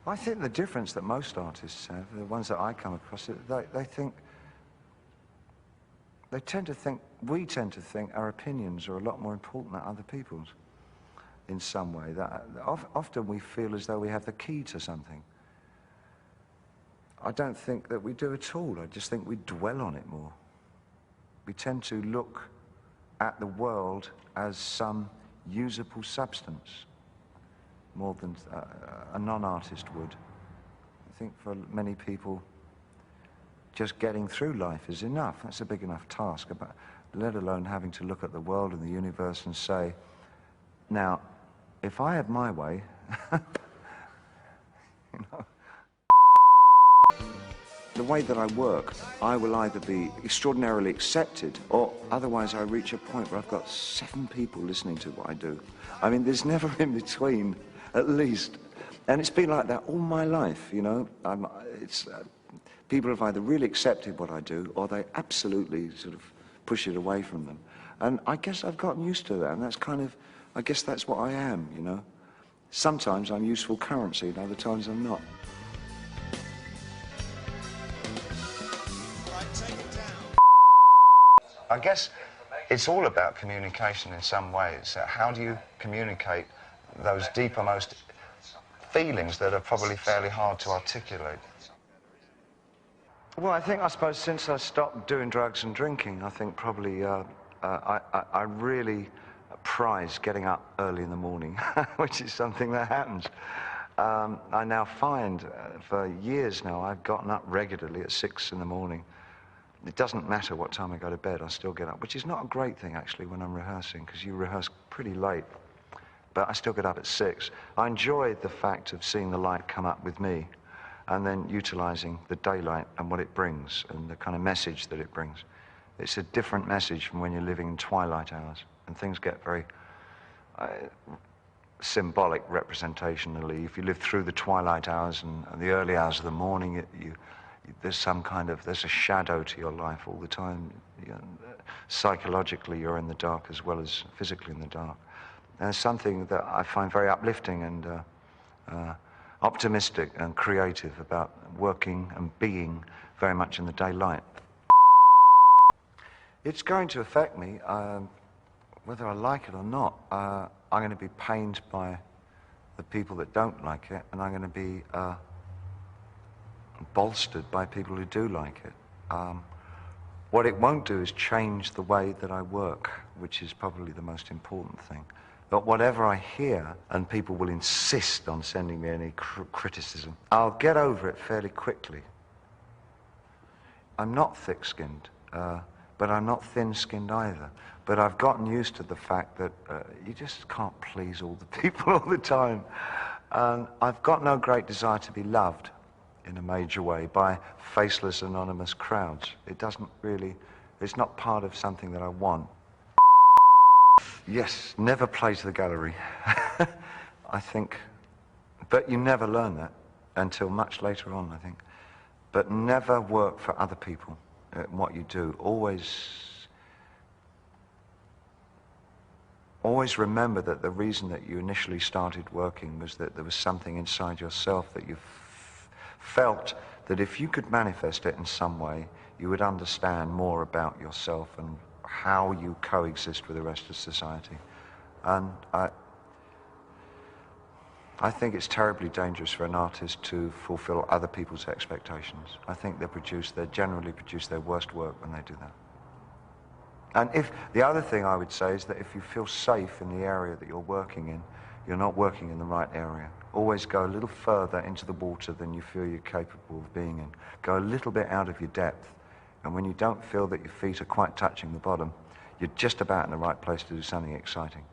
I think the difference that most artists have, the ones that I come across, we tend to think our opinions are a lot more important than other people's in some way. That often we feel as though we have the key to something. I don't think that we do at all. I just think we dwell on it more. We tend to look at the world as some usable substance, more than a non-artist would. I think for many people, just getting through life is enough. That's a big enough task, let alone having to look at the world and the universe and say, now, if I had my way, you know, the way that I work, I will either be extraordinarily accepted, or otherwise I reach a point where I've got 7 people listening to what I do. I mean, there's never in between, at least. And it's been like that all my life, you know. People have either really accepted what I do, or they absolutely sort of push it away from them. And I guess I've gotten used to that, and that's kind of, I guess that's what I am, you know. Sometimes I'm useful currency, and other times I'm not. I guess it's all about communication in some ways. How do you communicate those deepermost feelings that are probably fairly hard to articulate? Well, I suppose since I stopped doing drugs and drinking, I think probably I really prize getting up early in the morning, which is something that happens. I now find, for years now, I've gotten up regularly at 6 in the morning. It doesn't matter what time I go to bed, I still get up, which is not a great thing, actually, when I'm rehearsing, because you rehearse pretty late. But I still get up at 6. I enjoy the fact of seeing the light come up with me, and then utilizing the daylight and what it brings, and the kind of message that it brings. It's a different message from when you're living in twilight hours, and things get very symbolic representationally. If you live through the twilight hours and the early hours of the morning, there's a shadow to your life all the time. Psychologically, you're in the dark as well as physically in the dark. And it's something that I find very uplifting and optimistic and creative about working and being very much in the daylight. It's going to affect me, whether I like it or not. I'm going to be pained by the people that don't like it, and I'm going to be bolstered by people who do like it. What it won't do is change the way that I work, which is probably the most important thing. But whatever I hear, and people will insist on sending me any criticism, I'll get over it fairly quickly. I'm not thick-skinned, but I'm not thin-skinned either. But I've gotten used to the fact that you just can't please all the people all the time. I've got no great desire to be loved in a major way by faceless, anonymous crowds. It's not part of something that I want. Yes, never play to the gallery. I think, but you never learn that until much later on, I think. But never work for other people at what you do. Always remember that the reason that you initially started working was that there was something inside yourself that you felt that if you could manifest it in some way, you would understand more about yourself and how you coexist with the rest of society. And I think it's terribly dangerous for an artist to fulfill other people's expectations. I think they generally produce their worst work when they do that. And the other thing I would say is that if you feel safe in the area that you're working in, you're not working in the right area. Always go a little further into the water than you feel you're capable of being in. Go a little bit out of your depth. And when you don't feel that your feet are quite touching the bottom, you're just about in the right place to do something exciting.